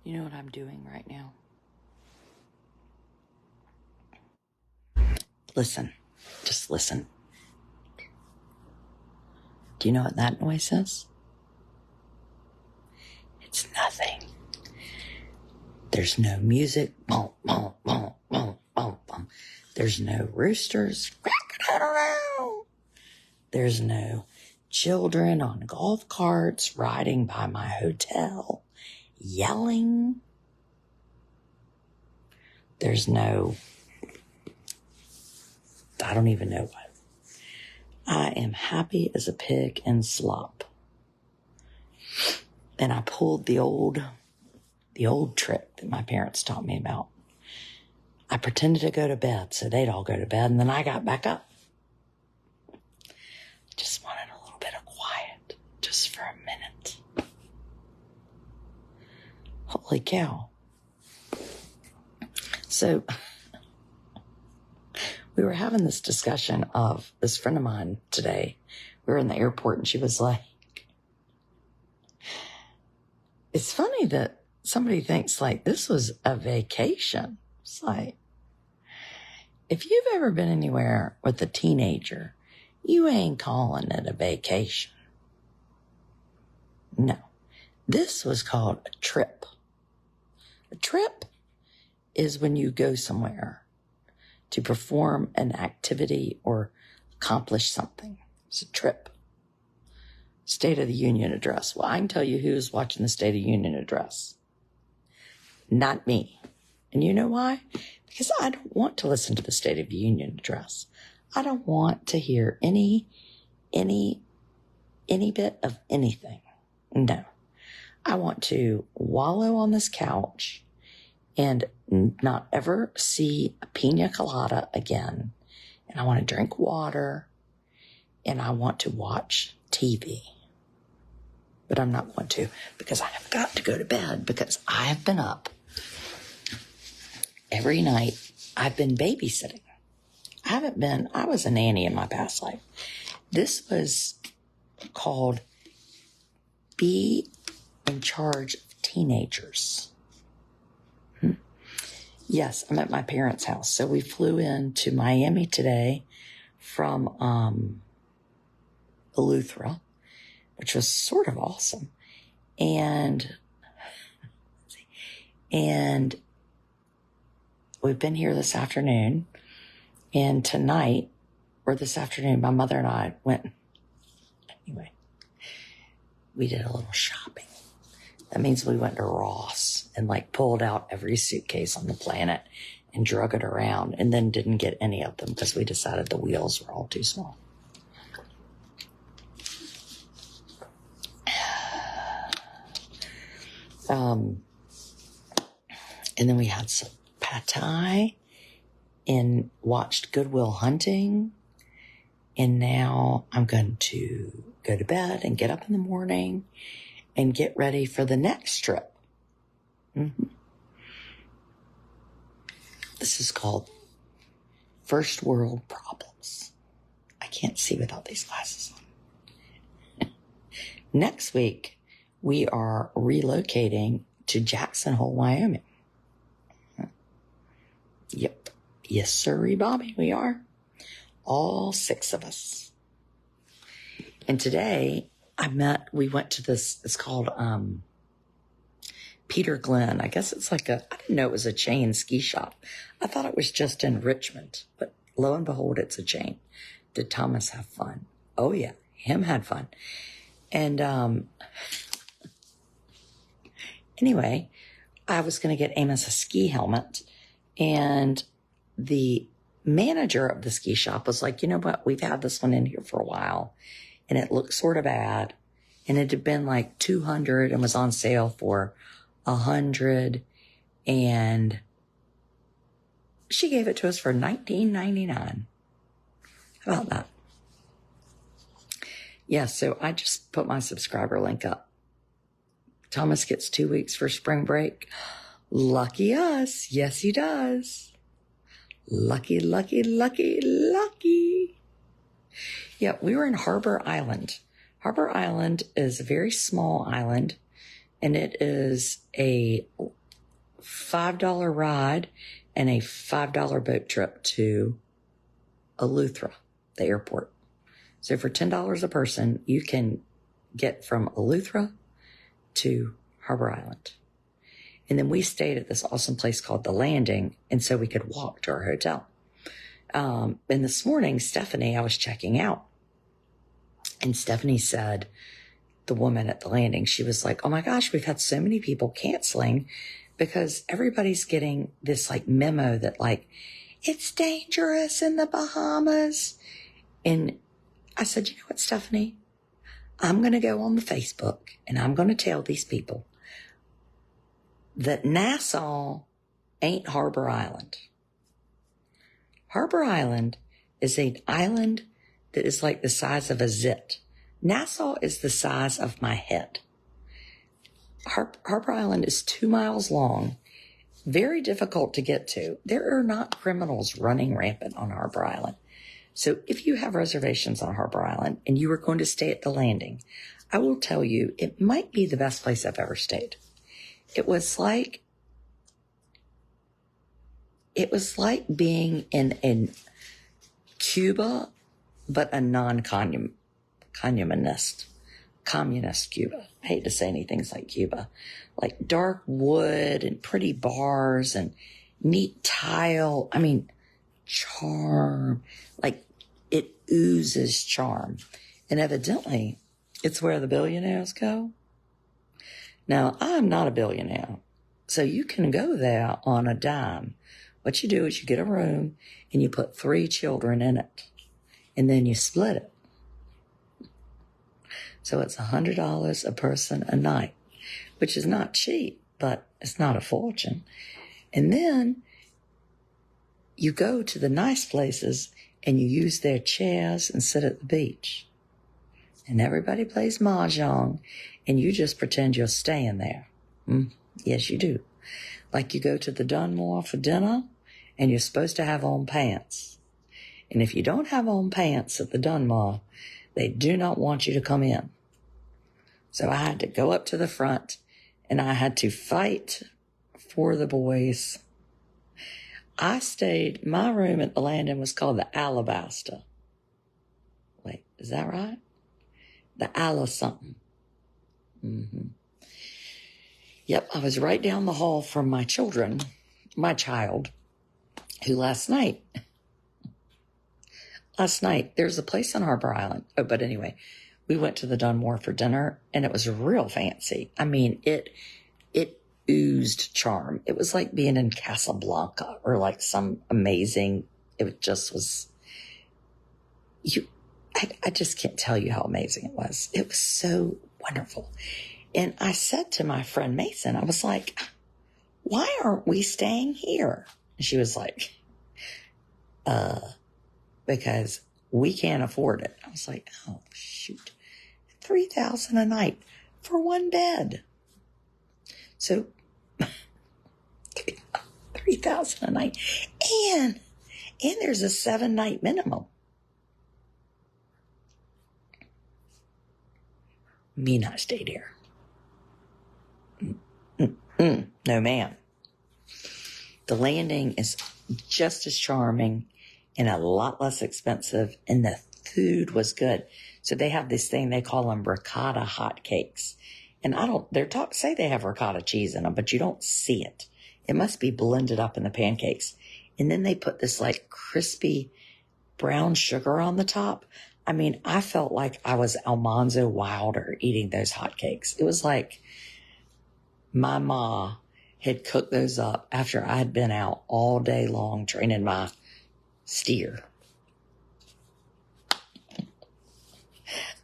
You know what I'm doing right now? Listen. Just listen. Do you know what that noise is? It's nothing. There's no music. Boom, boom, boom, boom, boom, boom. There's no roosters. There's no children on golf carts riding by my hotel yelling. There's no, I don't even know what. I am happy as a pig in slop. And I pulled the old trick that my parents taught me about. I pretended to go to bed so they'd all go to bed, and then I got back up. Just wanted a little bit of quiet, just for a minute. Holy cow. So we were having this discussion of this friend of mine today. We were in the airport and she was like, it's funny that somebody thinks like this was a vacation. It's like, if you've ever been anywhere with a teenager, you ain't calling it a vacation. No, this was called a trip. A trip is when you go somewhere to perform an activity or accomplish something. It's a trip. State of the Union address. Well, I can tell you who's watching the State of the Union address. Not me. And you know why? Because I don't want to listen to the State of the Union address. I don't want to hear any bit of anything. No. I want to wallow on this couch and not ever see a pina colada again. And I want to drink water and I want to watch TV. But I'm not going to because I have got to go to bed because I have been up every night. I've been babysitting. I was a nanny in my past life. This was called be in charge of teenagers. Yes, I'm at my parents' house. So we flew into Miami today from Eleuthera, which was sort of awesome. And we've been here this afternoon. And tonight, or this afternoon, my mother and I went, anyway, we did a little shopping. That means we went to Ross and like pulled out every suitcase on the planet and drug it around and then didn't get any of them because we decided the wheels were all too small. And then we had some pad thai and watched Good Will Hunting. And now I'm going to go to bed and get up in the morning and get ready for the next trip. This is called First World Problems. I can't see without these glasses on. Next week, we are relocating to Jackson Hole, Wyoming. Yep. Yes, sirree, Bobby, we are. All 6 of us. And today we went to this, it's called Peter Glenn. I guess it's like I didn't know it was a chain ski shop. I thought it was just in Richmond, but lo and behold, it's a chain. Did Thomas have fun? Oh yeah, him had fun. And anyway, I was going to get Amos a ski helmet, and the manager of the ski shop was like, you know what? We've had this one in here for a while and it looked sort of bad. And it had been like 200 and was on sale for 100. And she gave it to us for $19.99. How about that? Yeah. So I just put my subscriber link up. Thomas gets 2 weeks for spring break. Lucky us. Yes, he does. Lucky, lucky, lucky, lucky. Yeah, we were in Harbor Island. Harbor Island is a very small island and it is a $5 ride and a $5 boat trip to Eleuthera, the airport. So for $10 a person, you can get from Eleuthera to Harbor Island. And then we stayed at this awesome place called The Landing, and so we could walk to our hotel. And this morning, Stephanie, I was checking out, and Stephanie said, the woman at The Landing, she was like, oh my gosh, we've had so many people canceling because everybody's getting this like memo that like, it's dangerous in the Bahamas. And I said, you know what, Stephanie? I'm going to go on the Facebook and I'm going to tell these people that Nassau ain't Harbor Island. Harbor Island is an island that is like the size of a zit. Nassau is the size of my head. Harbor Island is 2 miles long, very difficult to get to. There are not criminals running rampant on Harbor Island. So if you have reservations on Harbor Island and you are going to stay at The Landing, I will tell you it might be the best place I've ever stayed. It was like being in Cuba, but a communist Cuba. I hate to say anything like Cuba. Like dark wood and pretty bars and neat tile. I mean, charm. Like it oozes charm. And evidently, it's where the billionaires go. Now, I'm not a billionaire, so you can go there on a dime. What you do is you get a room and you put 3 children in it, and then you split it. So it's $100 a person a night, which is not cheap, but it's not a fortune. And then you go to the nice places and you use their chairs and sit at the beach. And everybody plays mahjong, and you just pretend you're staying there. Yes, you do. Like you go to the Dunmore for dinner, and you're supposed to have on pants. And if you don't have on pants at the Dunmore, they do not want you to come in. So I had to go up to the front, and I had to fight for the boys. My room at The Landing was called the Alabaster. Wait, is that right? The Ala something. Yep, I was right down the hall from my child, who last night, there's a place on Harbor Island. Oh, but anyway, we went to the Dunmore for dinner, and it was real fancy. I mean, it oozed charm. It was like being in Casablanca or like some amazing, it just was, I just can't tell you how amazing it was. It was so wonderful. And I said to my friend Mason, I was like, why aren't we staying here? And she was like, because we can't afford it. I was like, oh, shoot. $3,000 a night for one bed. So $3,000 a night. And there's a 7-night minimum. Me not stayed here. No, ma'am. The Landing is just as charming and a lot less expensive, and the food was good. So they have this thing, they call them ricotta hotcakes. And say they have ricotta cheese in them, but you don't see it. It must be blended up in the pancakes. And then they put this like crispy brown sugar on the top. I mean, I felt like I was Almanzo Wilder eating those hotcakes. It was like my ma had cooked those up after I had been out all day long training my steer.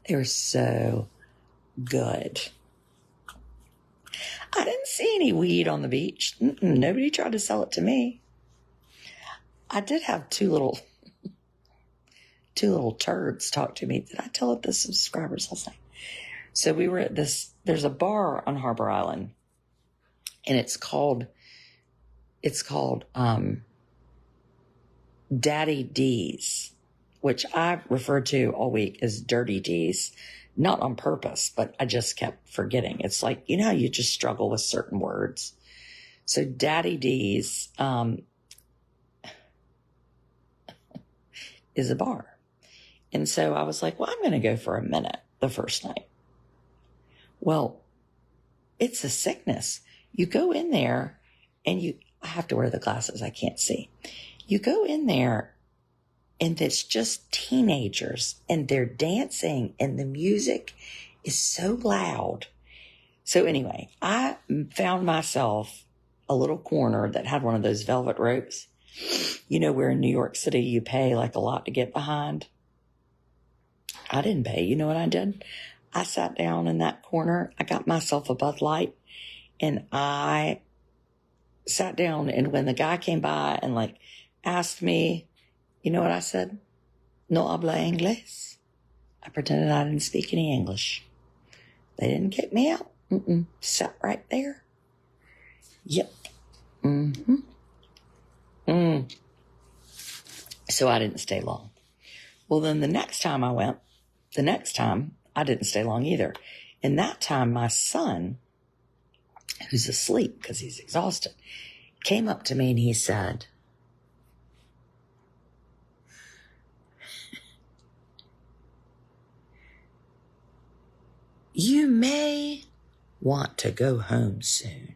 They were so good. I didn't see any weed on the beach. Nobody tried to sell it to me. I did have two little turds talk to me. Did I tell it the subscribers last night? So we were at there's a bar on Harbor Island, and it's called Daddy D's, which I referred to all week as dirty D's, not on purpose, but I just kept forgetting. It's like, you know, you just struggle with certain words. So Daddy D's is a bar. And so I was like, well, I'm going to go for a minute the first night. Well, it's a sickness. You go in there and I have to wear the glasses. I can't see. You go in there and it's just teenagers and they're dancing and the music is so loud. So anyway, I found myself a little corner that had one of those velvet ropes. You know, where in New York City you pay like a lot to get behind. I didn't pay. You know what I did? I sat down in that corner. I got myself a Bud Light and I sat down. And when the guy came by and like asked me, you know what I said? No habla inglés. I pretended I didn't speak any English. They didn't kick me out. Sat right there. Yep. So I didn't stay long. Well, then the next time I went, I didn't stay long either. And that time my son, who's asleep because he's exhausted, came up to me and he said, you may want to go home soon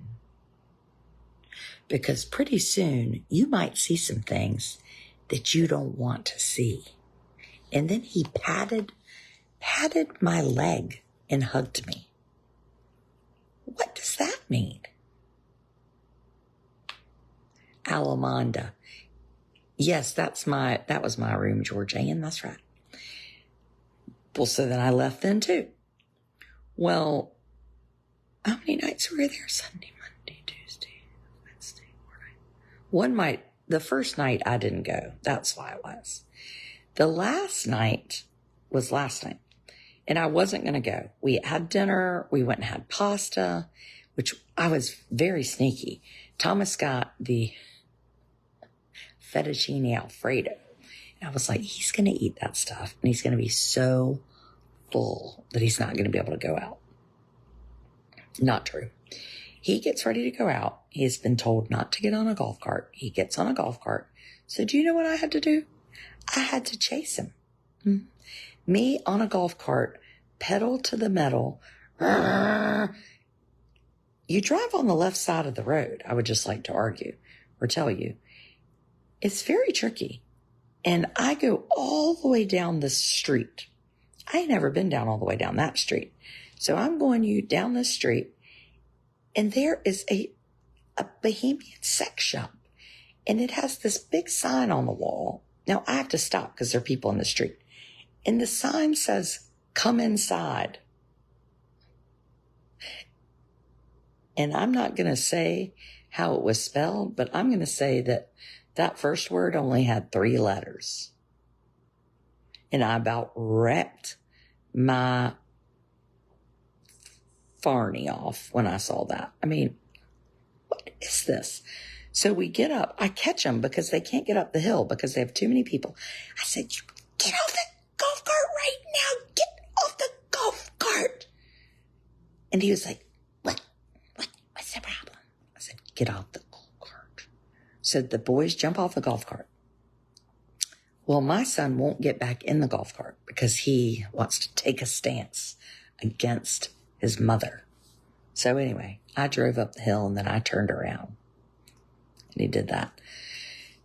because pretty soon you might see some things that you don't want to see. And then he patted my leg and hugged me. What does that mean? Alamanda. Yes, that was my room, George Ann. That's right. Well, so then I left then too. Well, how many nights were there? Sunday, Monday, Tuesday, Wednesday, morning. The first night I didn't go. That's why it was. The last night was last night. And I wasn't going to go. We had dinner. We went and had pasta, which I was very sneaky. Thomas got the fettuccine Alfredo. And I was like, he's going to eat that stuff. And he's going to be so full that he's not going to be able to go out. Not true. He gets ready to go out. He has been told not to get on a golf cart. He gets on a golf cart. So do you know what I had to do? I had to chase him. Me on a golf cart, pedal to the metal. You drive on the left side of the road, I would just like to argue or tell you. It's very tricky. And I go all the way down the street. I ain't never been down all the way down that street. So I'm going you down the street, and there is a Bohemian sex shop. And it has this big sign on the wall. Now, I have to stop because there are people in the street. And the sign says, come inside. And I'm not going to say how it was spelled, but I'm going to say that that first word only had 3 letters. And I about wrecked my farney off when I saw that. I mean, what is this? So we get up. I catch them because they can't get up the hill because they have too many people. I said, you get off the golf cart right now. Get off the golf cart. And he was like, what's the problem? I said, get off the golf cart. So the boys jump off the golf cart. Well, my son won't get back in the golf cart because he wants to take a stance against his mother. So anyway, I drove up the hill and then I turned around. And he did that.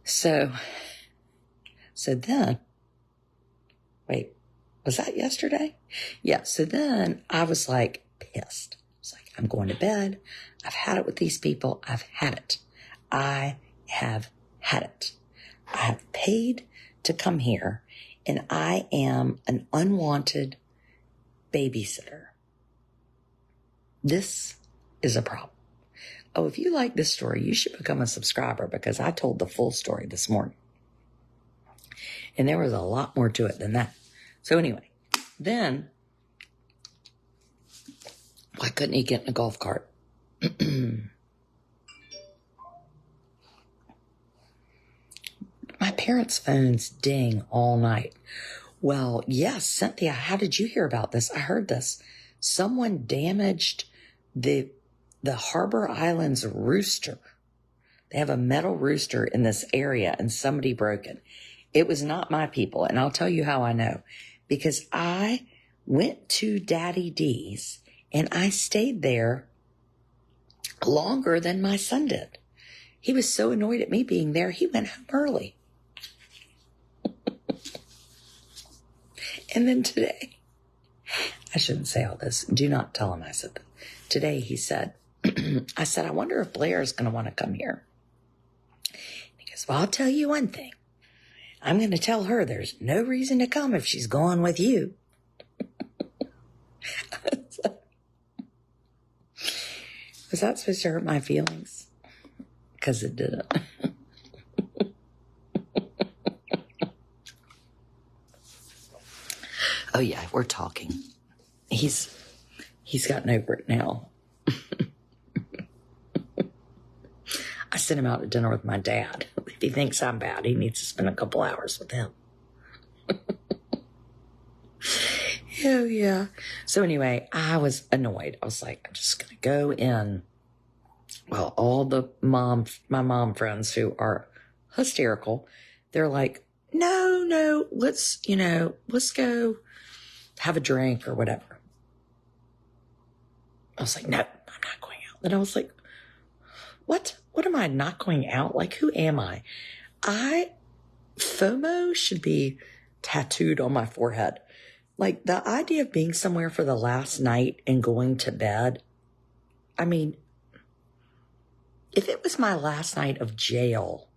So then, wait, was that yesterday? Yeah. So then I was like pissed. I was like, I'm going to bed. I've had it with these people. I've had it. I have had it. I have paid to come here and I am an unwanted babysitter. This is a problem. Oh, if you like this story, you should become a subscriber because I told the full story this morning. And there was a lot more to it than that. So anyway, then why couldn't he get in a golf cart? My parents' phones ding all night. Well, yes, Cynthia, how did you hear about this? I heard this. Someone damaged the Harbor Islands rooster. They have a metal rooster in this area and somebody broke it. It was not my people. And I'll tell you how I know. Because I went to Daddy D's and I stayed there longer than my son did. He was so annoyed at me being there, he went home early. And then today, I shouldn't say all this. Do not tell him I said that. Today he said, I said, I wonder if Blair is going to want to come here. He goes, well, I'll tell you one thing. I'm going to tell her there's no reason to come if she's going with you. Was that supposed to hurt my feelings? Because it didn't. Oh yeah, we're talking. He's gotten over it now. I sent him out to dinner with my dad. If he thinks I'm bad, he needs to spend a couple hours with him. Oh yeah. So anyway, I was annoyed. I was like, I'm just gonna go in. Well, all my mom friends who are hysterical, they're like, no, let's go have a drink or whatever. I was like, no, I'm not going out. And I was like, what? What am I not going out? Like, who am I? FOMO should be tattooed on my forehead. Like, the idea of being somewhere for the last night and going to bed. I mean, if it was my last night of jail,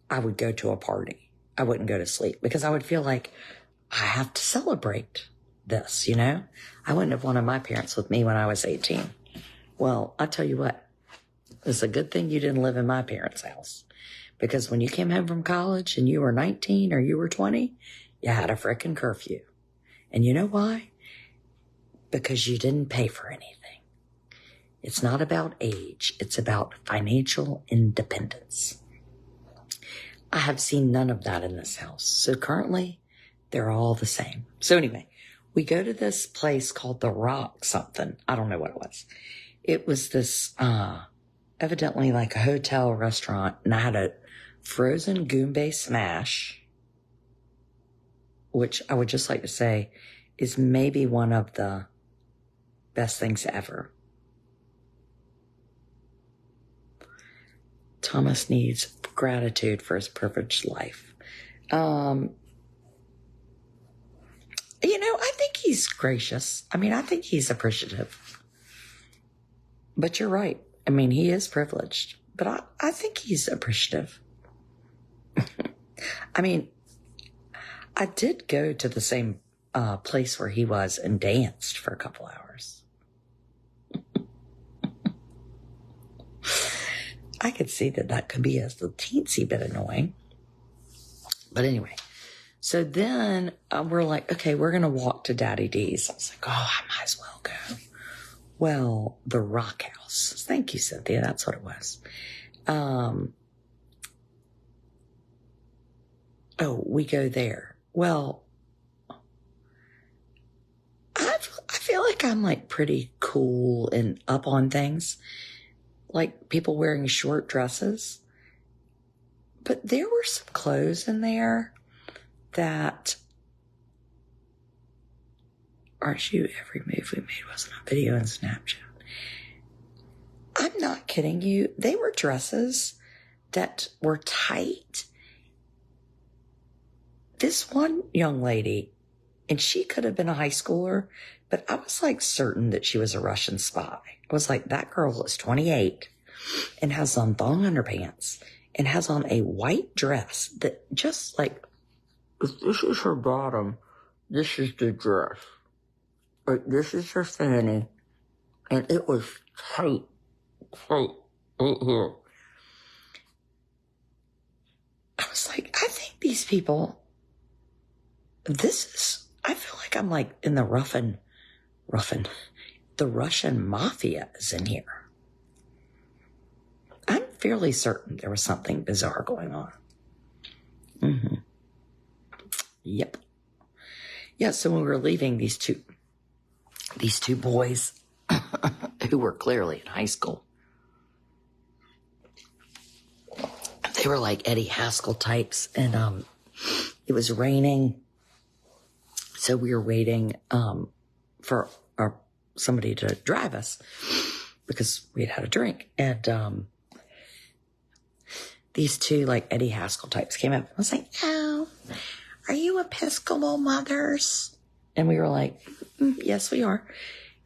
I would go to a party. I wouldn't go to sleep because I would feel like I have to celebrate this, I wouldn't have wanted my parents with me when I was 18. Well, I'll tell you what, it's a good thing you didn't live in my parents' house because when you came home from college and you were 19 or you were 20, you had a frickin' curfew. And you know why? Because you didn't pay for anything. It's not about age. It's about financial independence. I have seen none of that in this house. So currently, they're all the same. So anyway, we go to this place called The Rock something. I don't know what it was. It was this, evidently like a hotel restaurant. And I had a frozen Goombay smash, which I would just like to say is maybe one of the best things ever. Thomas needs gratitude for his privileged life. I think he's gracious. I mean, I think he's appreciative. But you're right. I mean, he is privileged. But I think he's appreciative. I mean, I did go to the same place where he was and danced for a couple hours. I could see that could be a teensy bit annoying. But anyway, so then we're like, okay, we're going to walk to Daddy D's. I was like, oh, I might as well go. Well, the Rock House. Thank you, Cynthia. That's what it was. We go there. Well, I feel like I'm like pretty cool and up on things. Like people wearing short dresses. But there were some clothes in there that, aren't you, every move we made wasn't on video and Snapchat. I'm not kidding you. They were dresses that were tight. This one young lady, and she could have been a high schooler, but I was like certain that she was a Russian spy. I was like, that girl is 28 and has on thong underpants and has on a white dress that just like, if this is her bottom, this is the dress. Like, this is her fanny. And it was tight right here. I was like, I think these people, I feel like I'm like in the the Russian mafia is in here. I'm fairly certain there was something bizarre going on. Mm-hmm. Yep. Yeah, so when we were leaving, these two boys who were clearly in high school, they were like Eddie Haskell types, and it was raining, so we were waiting for somebody to drive us because we had a drink, and these two like Eddie Haskell types came up. I was like, "Oh, are you Episcopal mothers?" And we were like, "Yes, we are."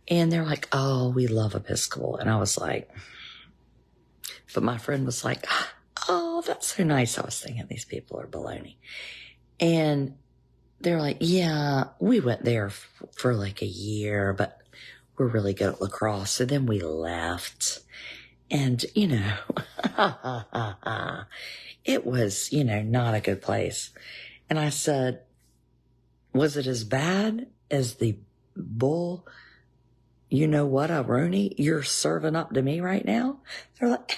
And they're like, "Oh, we love Episcopal." And I was like, but my friend was like, "Oh, that's so nice." I was thinking these people are baloney. And they're like, "Yeah, we went there for like a year, but we're really good at lacrosse." So then we left. And, it was, not a good place. And I said, "Was it as bad as the bull? You know what, Aroni, you're serving up to me right now?" They're like,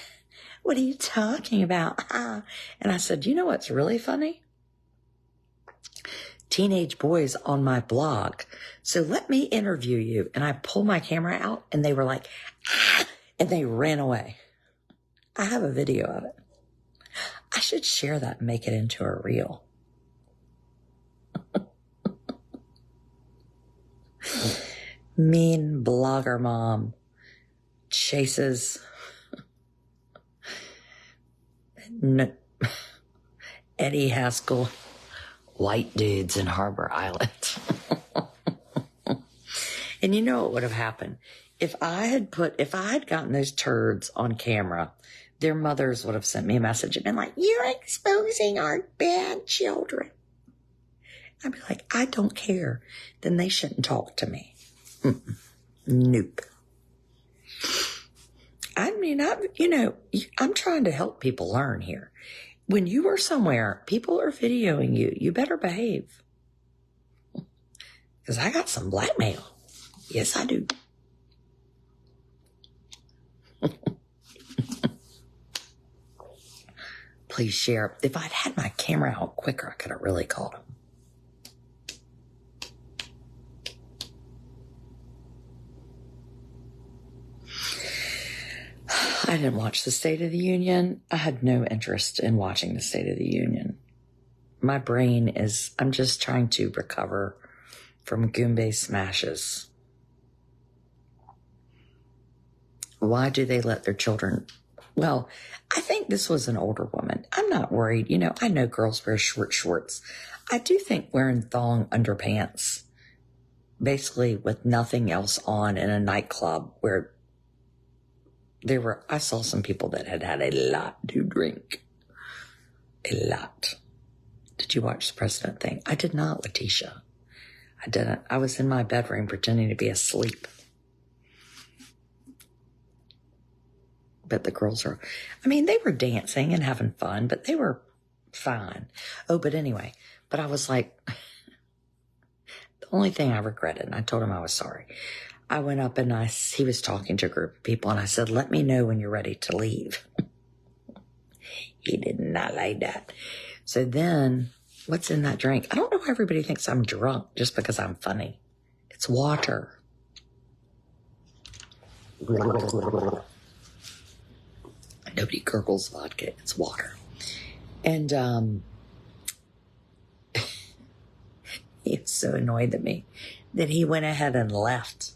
"What are you talking about?" And I said, "You know what's really funny? Teenage boys on my blog. So let me interview you." And I pulled my camera out and they were like, "Ah," and they ran away. I have a video of it. I should share that and make it into a reel. Mean blogger mom chases Eddie Haskell white dudes in Harbor Island. And you know what would have happened? If I had gotten those turds on camera, their mothers would have sent me a message and been like, "You're exposing our bad children." I'd be like, "I don't care." Then they shouldn't talk to me. Nope. I mean, I'm trying to help people learn here. When you are somewhere, people are videoing you. You better behave. Because I got some blackmail. Yes, I do. Please share. If I'd had my camera out quicker, I could have really called them. I didn't watch the State of the Union. I had no interest in watching the State of the Union. My brain I'm just trying to recover from Goombay smashes. Why do they let their children? Well, I think this was an older woman. I'm not worried. I know girls wear short shorts. I do think wearing thong underpants, basically with nothing else on in a nightclub where I saw some people that had a lot to drink. A lot. Did you watch the president thing? I did not, Letitia. I didn't. I was in my bedroom pretending to be asleep. But the girls they were dancing and having fun, but they were fine. Oh, but anyway, I was like, the only thing I regretted, and I told him I was sorry. I went up and he was talking to a group of people, and I said, "Let me know when you're ready to leave." He did not like that. So then, what's in that drink? I don't know why everybody thinks I'm drunk just because I'm funny. It's water. Nobody gurgles vodka. It's water. And he was so annoyed at me that he went ahead and left.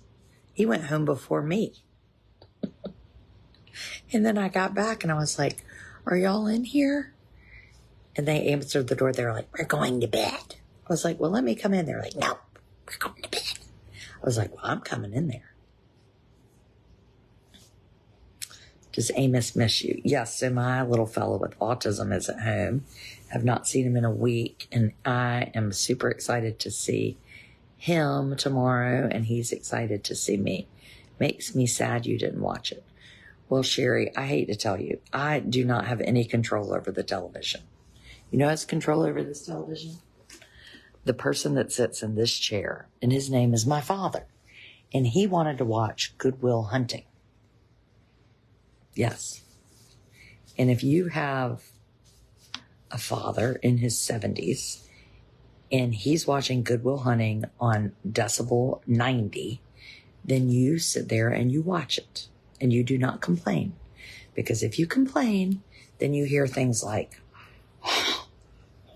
He went home before me. And then I got back and I was like, "Are y'all in here?" And they answered the door. They were like, "We're going to bed." I was like, "Well, let me come in." They're like, "No, we're going to bed." I was like, "Well, I'm coming in there." Does Amos miss you? Yes, so my little fellow with autism is at home. I've not seen him in a week, and I am super excited to see him tomorrow, and he's excited to see me. Makes me sad you didn't watch it. Well, Sherry, I hate to tell you, I do not have any control over the television. You know who has control over this television? The person that sits in this chair, and his name is my father, and he wanted to watch Good Will Hunting. Yes. And if you have a father in his 70s, and he's watching Good Will Hunting on decibel 90, then you sit there and you watch it and you do not complain. Because if you complain, then you hear things like, well,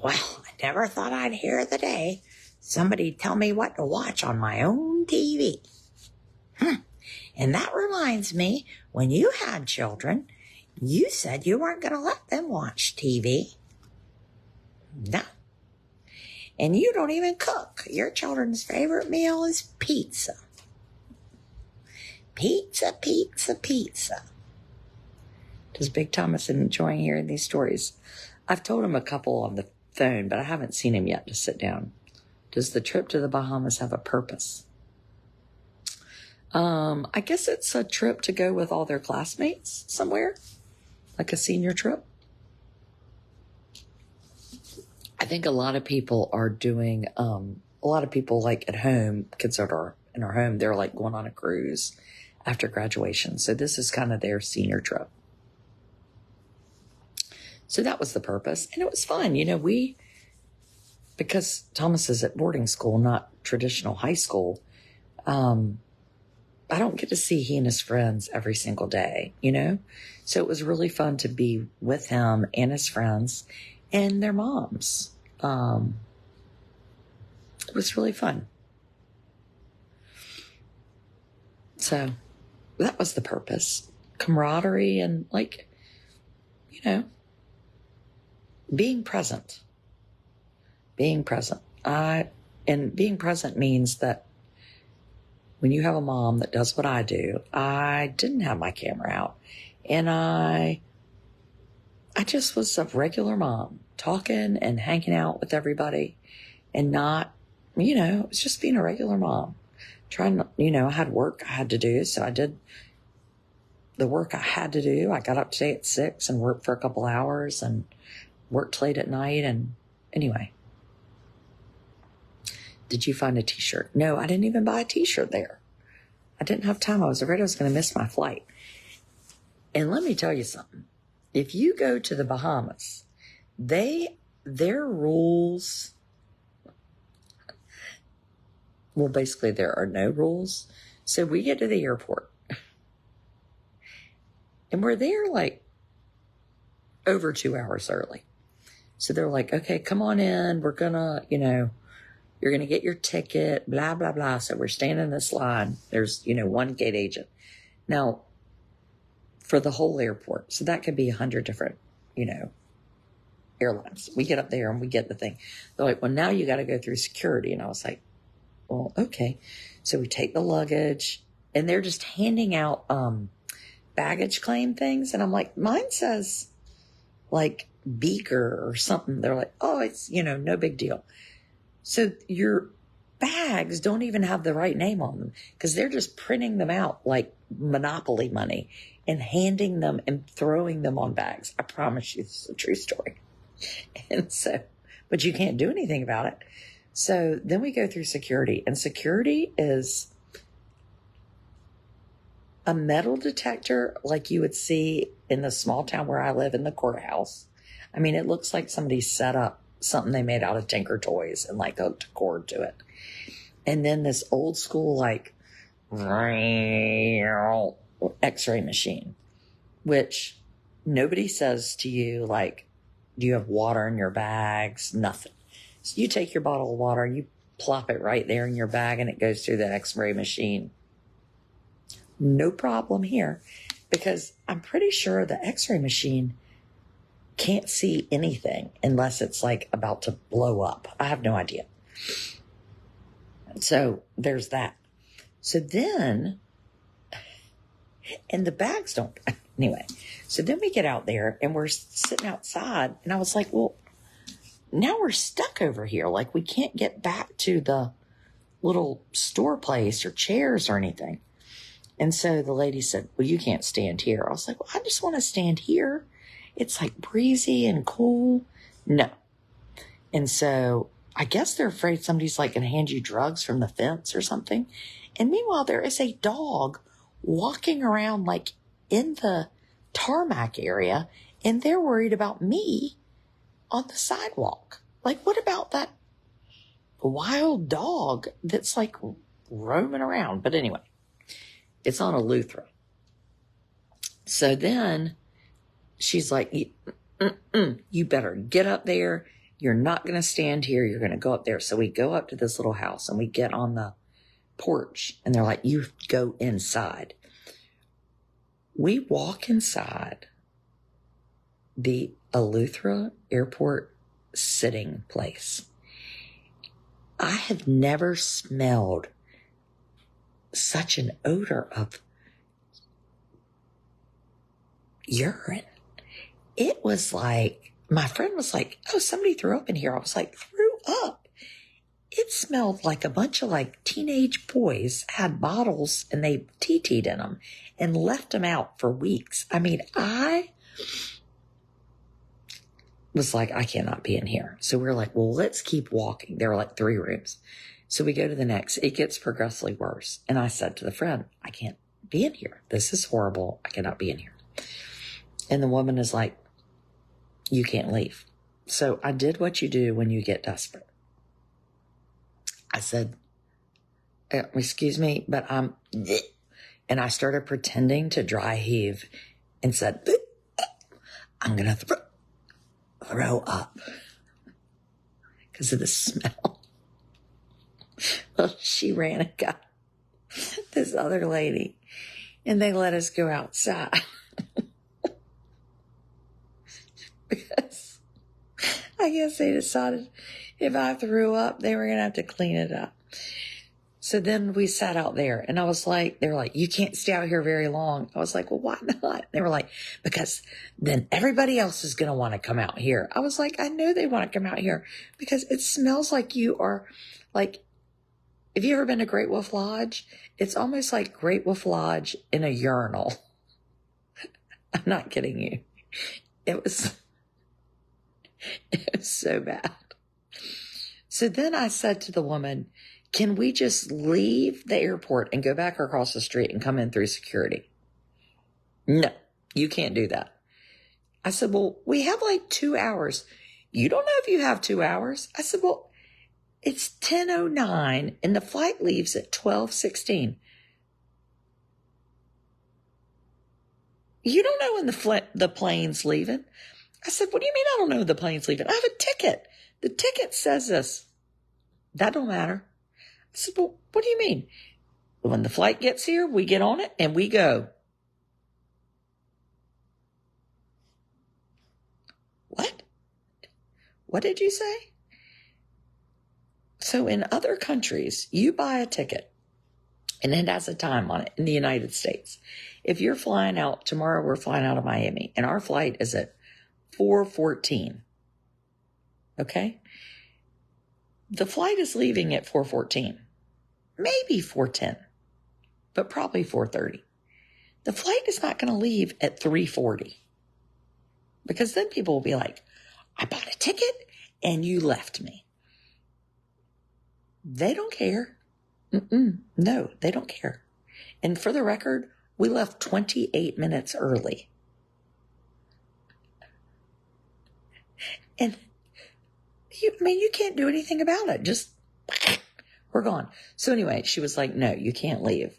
I never thought I'd hear the day somebody tell me what to watch on my own TV. And that reminds me, when you had children, you said you weren't going to let them watch TV. No. And you don't even cook. Your children's favorite meal is pizza. Pizza, pizza, pizza. Does Big Thomas enjoy hearing these stories? I've told him a couple on the phone, but I haven't seen him yet to sit down. Does the trip to the Bahamas have a purpose? I guess it's a trip to go with all their classmates somewhere, like a senior trip. I think a lot of people are doing, a lot of people like at home, kids that are in our home, they're like going on a cruise after graduation. So this is kind of their senior trip. So that was the purpose. And it was fun. You know, because Thomas is at boarding school, not traditional high school, I don't get to see he and his friends every single day, you know? So it was really fun to be with him and his friends and their moms. It was really fun. So that was the purpose. Camaraderie and, like, you know, being present. Being present. And being present means that when you have a mom that does what I do, I didn't have my camera out. And I just was a regular mom, talking and hanging out with everybody and not, you know, it was just being a regular mom. Trying, you know, I had work I had to do, so I did the work I had to do. I got up today at 6 and worked for a couple hours and worked late at night. And anyway. Did you find a t-shirt? No, I didn't even buy a t-shirt there. I didn't have time. I was afraid I was going to miss my flight. And let me tell you something. If you go to the Bahamas, their rules, well, basically there are no rules. So we get to the airport and we're there like over 2 hours early. So they're like, okay, come on in. We're gonna, you know, you're going to get your ticket, blah, blah, blah. So we're standing in this line. There's, you know, one gate agent. Now, for the whole airport. So that could be 100 different, you know, airlines. We get up there and we get the thing. They're like, well, now you got to go through security. And I was like, well, okay. So we take the luggage and they're just handing out baggage claim things. And I'm like, mine says like Beaker or something. They're like, oh, it's, you know, no big deal. So your bags don't even have the right name on them because they're just printing them out like Monopoly money and handing them and throwing them on bags. I promise you, this is a true story. And so, but you can't do anything about it. So then we go through security, and security is a metal detector like you would see in the small town where I live in the courthouse. I mean, it looks like somebody set up something they made out of Tinker Toys and like hooked a cord to it. And then this old school, like, x-ray machine, which nobody says to you, like, do you have water in your bags? Nothing. So you take your bottle of water, you plop it right there in your bag, and it goes through the x-ray machine. No problem here, because I'm pretty sure the x-ray machine can't see anything unless it's like about to blow up. I have no idea. So there's that. So then, and the bags don't, anyway. So then we get out there and we're sitting outside, and I was like, well, now we're stuck over here. Like, we can't get back to the little store place or chairs or anything. And so the lady said, well, you can't stand here. I was like, well, I just want to stand here. It's like breezy and cool. No. And so I guess they're afraid somebody's like going to hand you drugs from the fence or something. And meanwhile, there is a dog walking around like in the tarmac area, and they're worried about me on the sidewalk. Like, what about that wild dog that's like roaming around? But anyway, it's on Eleuthera. So then she's like, you better get up there. You're not going to stand here. You're going to go up there. So we go up to this little house and we get on the porch and they're like, you go inside. We walk inside the Eleuthera airport sitting place. I have never smelled such an odor of urine. It was like, my friend was like, oh, somebody threw up in here. I was like, threw up? It smelled like a bunch of like teenage boys had bottles and they TT'd in them and left them out for weeks. I mean, I was like, I cannot be in here. So we're like, well, let's keep walking. There were like 3 rooms. So we go to the next. It gets progressively worse. And I said to the friend, I can't be in here. This is horrible. I cannot be in here. And the woman is like, you can't leave. So I did what you do when you get desperate. I said, excuse me, but and I started pretending to dry heave and said, I'm going to throw up because of the smell. Well, she ran and got this other lady and they let us go outside. Because I guess they decided if I threw up, they were going to have to clean it up. So then we sat out there and I was like, they were like, you can't stay out here very long. I was like, well, why not? They were like, because then everybody else is going to want to come out here. I was like, I know they want to come out here because it smells like you are like, have you ever been to Great Wolf Lodge? It's almost like Great Wolf Lodge in a urinal. I'm not kidding you. It was so bad. So then I said to the woman, can we just leave the airport and go back across the street and come in through security? No, you can't do that. I said, well, we have like 2 hours. You don't know if you have 2 hours. I said, well, it's 10:09 and the flight leaves at 12:16. You don't know when the plane's leaving. I said, what do you mean I don't know when the plane's leaving? I have a ticket. The ticket says this. That don't matter. I said, well, what do you mean? When the flight gets here, we get on it and we go. What? What did you say? So in other countries, you buy a ticket and it has a time on it. In the United States, if you're flying out tomorrow, we're flying out of Miami and our flight is at 4:14. Okay. The flight is leaving at 4:14, maybe 4:10, but probably 4:30. The flight is not going to leave at 3:40 because then people will be like, I bought a ticket and you left me. They don't care. No, they don't care. And for the record, we left 28 minutes early. And you can't do anything about it. Just, we're gone. So anyway, she was like, no, you can't leave.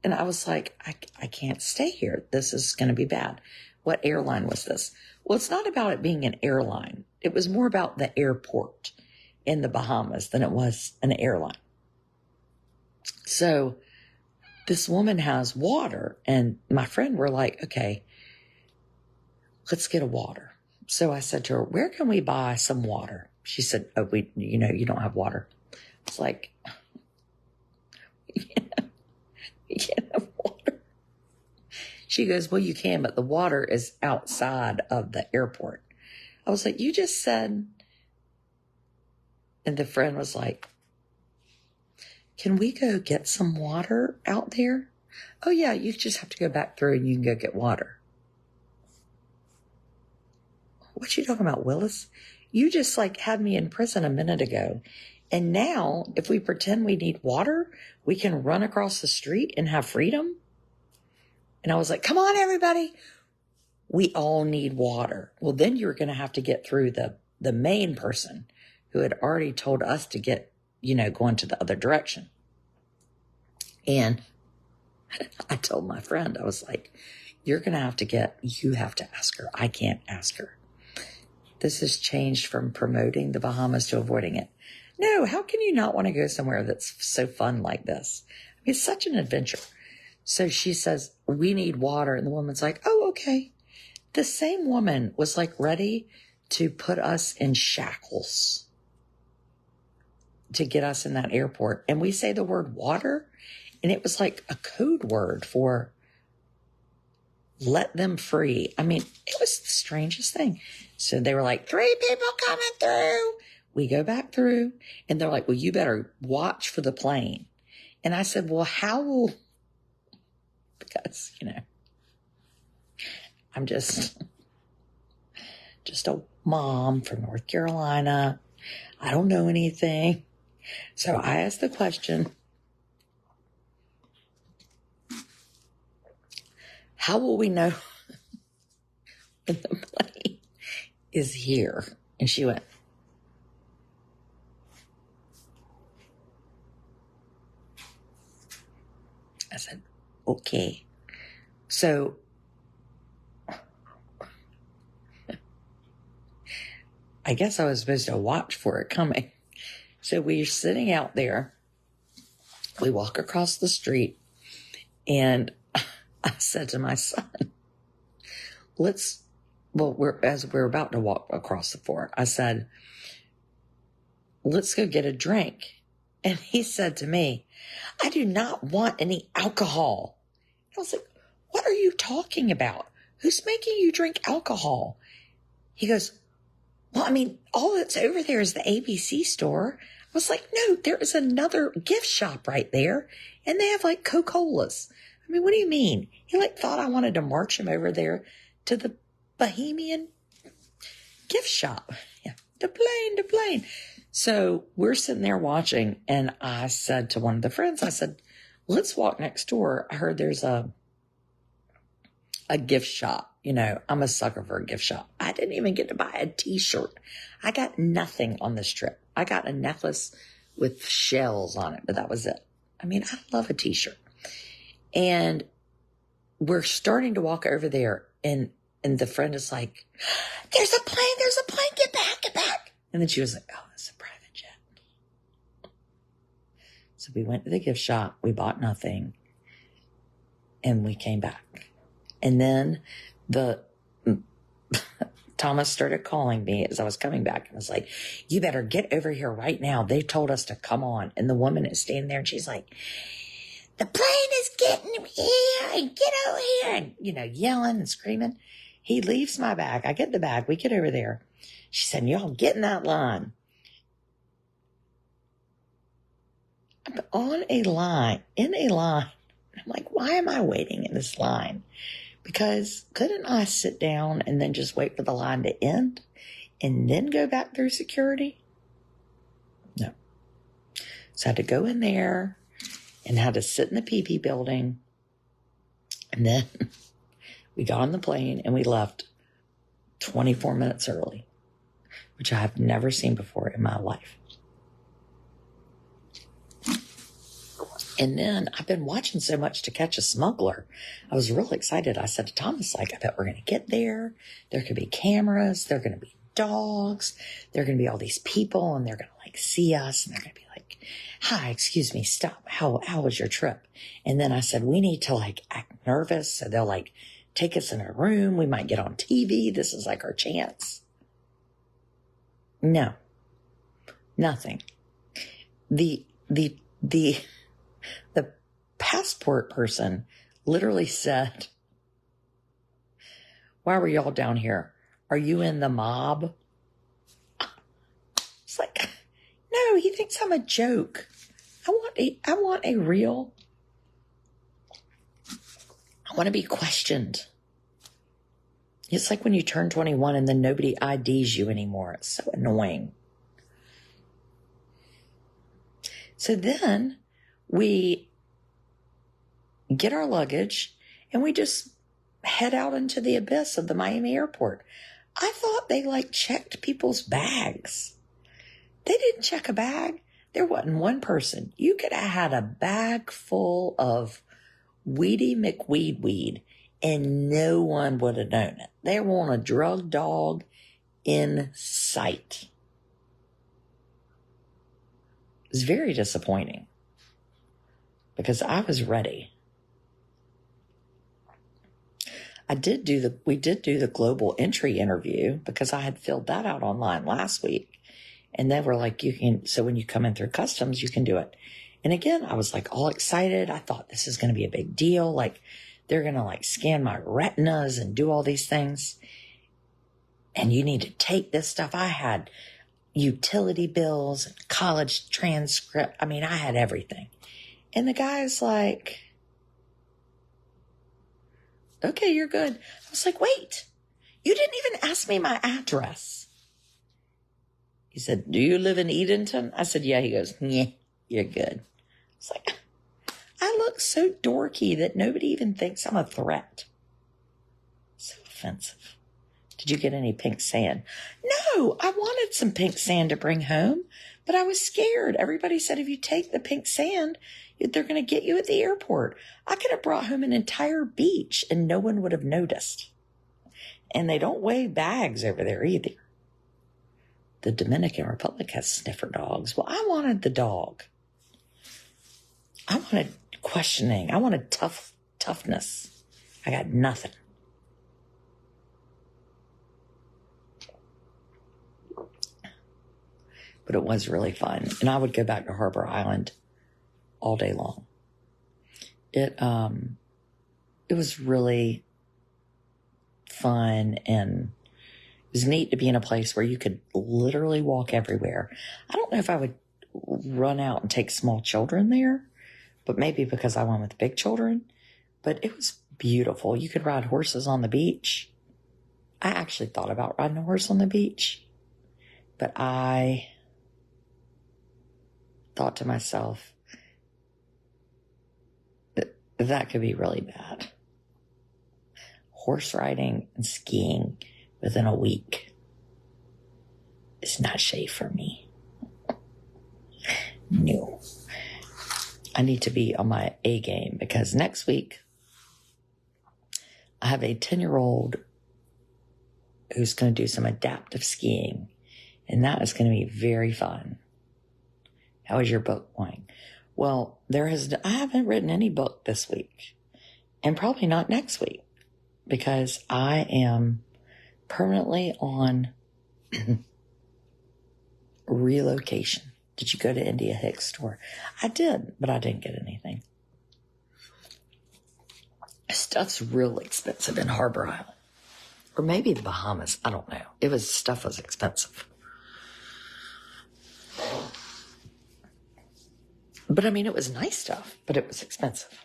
And I was like, I can't stay here. This is going to be bad. What airline was this? Well, it's not about it being an airline. It was more about the airport in the Bahamas than it was an airline. So this woman has water and my friend were like, okay, let's get a water. So I said to her, where can we buy some water? She said, oh, you don't have water. It's like, we can't have water. She goes, well, you can, but the water is outside of the airport. I was like, you just said, and the friend was like, can we go get some water out there? Oh yeah, you just have to go back through and you can go get water. What you talking about, Willis? You just like had me in prison a minute ago. And now if we pretend we need water, we can run across the street and have freedom. And I was like, come on, everybody. We all need water. Well, then you're going to have to get through the the main person who had already told us to get, going to the other direction. And I told my friend, I was like, you have to ask her. I can't ask her. This has changed from promoting the Bahamas to avoiding it. No, how can you not want to go somewhere that's so fun like this? I mean, it's such an adventure. So she says, we need water. And the woman's like, oh, okay. The same woman was like ready to put us in shackles to get us in that airport. And we say the word water, and it was like a code word for let them free. I mean, it was the strangest thing. So they were like, 3 people coming through. We go back through, and they're like, well, you better watch for the plane. And I said, well, because, I'm just a mom from North Carolina. I don't know anything. So I asked the question, how will we know when the plane is here? And she went, I said, okay. So I guess I was supposed to watch for it coming. So we're sitting out there. We walk across the street, and I said to my son, we're about to walk across the floor, I said, let's go get a drink. And he said to me, I do not want any alcohol. I was like, what are you talking about? Who's making you drink alcohol? He goes, well, I mean, all that's over there is the ABC store. I was like, no, there is another gift shop right there, and they have like Coca-Colas. I mean, what do you mean? He thought I wanted to march him over there to the Bahamian gift shop. Yeah, the plane. So we're sitting there watching, and I said to one of the friends, I said, let's walk next door. I heard there's a gift shop. I'm a sucker for a gift shop. I didn't even get to buy a t-shirt. I got nothing on this trip. I got a necklace with shells on it, but that was it. I mean, I love a t-shirt. And we're starting to walk over there, and the friend is like, there's a plane, get back. And then she was like, oh, it's a private jet. So we went to the gift shop, we bought nothing, and we came back. And then Thomas started calling me as I was coming back and was like, you better get over here right now. They told us to come on. And the woman is standing there, and she's like, the plane is getting here, and get over here, and, yelling and screaming. He leaves my bag. I get the bag. We get over there. She said, y'all get in that line. I'm in a line. I'm like, why am I waiting in this line? Because couldn't I sit down and then just wait for the line to end and then go back through security? No. So I had to go in there and had to sit in the PP building. And then we got on the plane and we left 24 minutes early, which I have never seen before in my life. And then I've been watching so much To Catch a Smuggler. I was really excited. I said to Thomas, I bet we're going to get there. There could be cameras. There are going to be dogs. There are going to be all these people, and they're going to see us, and they're going to be like, hi, excuse me, stop. How was your trip? And then I said, we need to act nervous. So they'll take us in a room. We might get on TV. This is our chance. No, nothing. The passport person literally said, why were y'all down here? Are you in the mob? It's like, no, he thinks I'm a joke. I want to be questioned. It's like when you turn 21 and then nobody IDs you anymore. It's so annoying. So then we get our luggage and we just head out into the abyss of the Miami airport. I thought they checked people's bags. They didn't check a bag. There wasn't one person. You could have had a bag full of Weedy McWeed and no one would have known it. There wasn't a drug dog in sight. It was very disappointing because I was ready. We did do the global entry interview because I had filled that out online last week. And they were like, so when you come in through customs, you can do it. And again, I was all excited. I thought this is going to be a big deal. They're going to scan my retinas and do all these things. And you need to take this stuff. I had utility bills and college transcript. I mean, I had everything. And the guy's like, okay, you're good. I was like, wait, you didn't even ask me my address. He said, do you live in Edenton? I said, yeah. He goes, yeah, you're good. It's I look so dorky that nobody even thinks I'm a threat. So offensive. Did you get any pink sand? No, I wanted some pink sand to bring home, but I was scared. Everybody said if you take the pink sand, they're going to get you at the airport. I could have brought home an entire beach and no one would have noticed. And they don't weigh bags over there either. The Dominican Republic has sniffer dogs. Well, I wanted the dog. I wanted questioning. I wanted toughness. I got nothing. But it was really fun. And I would go back to Harbor Island all day long. It was really fun, and it was neat to be in a place where you could literally walk everywhere. I don't know if I would run out and take small children there, but maybe because I went with big children. But it was beautiful. You could ride horses on the beach. I actually thought about riding a horse on the beach, but I thought to myself that could be really bad. Horse riding and skiing within a week is not safe for me. No. I need to be on my A game because next week I have a 10-year-old who's going to do some adaptive skiing, and that is going to be very fun. How is your book going? Well, I haven't written any book this week, and probably not next week, because I am permanently on relocation. Did you go to India Hicks store? I did, but I didn't get anything. Stuff's real expensive in Harbor Island. Or maybe the Bahamas. I don't know. Stuff was expensive. But I mean, it was nice stuff, but it was expensive.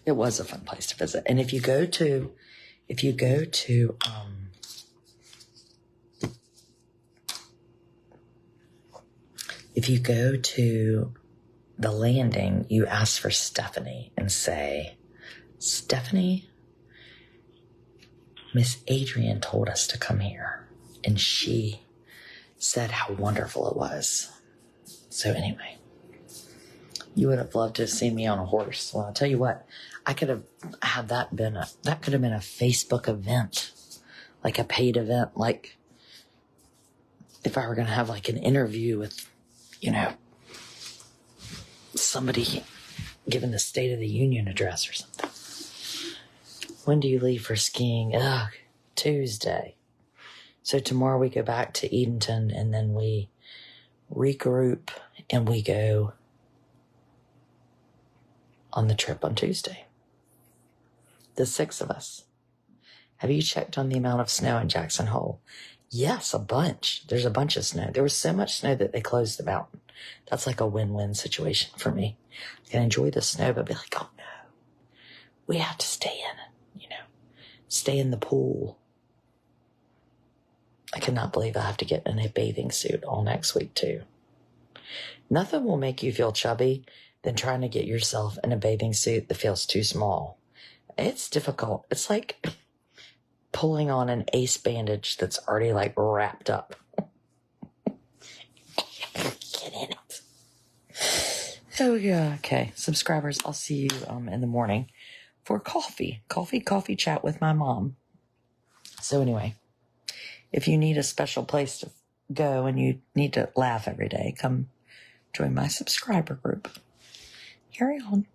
It was a fun place to visit. And if you go to the landing, you ask for Stephanie and say, Stephanie, Miss Adrian told us to come here, and she said how wonderful it was. So anyway, you would have loved to have seen me on a horse. Well, I'll tell you what, I could have had that could have been a Facebook event, like a paid event, like if I were going to have an interview with, somebody giving the State of the Union address or something. When do you leave for skiing? Tuesday. So tomorrow we go back to Edenton, and then we regroup and we go on the trip on Tuesday. The 6 of us. Have you checked on the amount of snow in Jackson Hole? Yes, a bunch. There's a bunch of snow. There was so much snow that they closed the mountain. That's like a win-win situation for me. I can enjoy the snow, but be like, oh no, we have to stay in, stay in the pool. I cannot believe I have to get in a bathing suit all next week too. Nothing will make you feel chubby than trying to get yourself in a bathing suit that feels too small. It's difficult. It's like pulling on an ace bandage that's already like wrapped up. Get in it. Oh yeah. Okay. Subscribers, I'll see you in the morning for coffee chat with my mom. So anyway, if you need a special place to go and you need to laugh every day, come join my subscriber group. Carry on.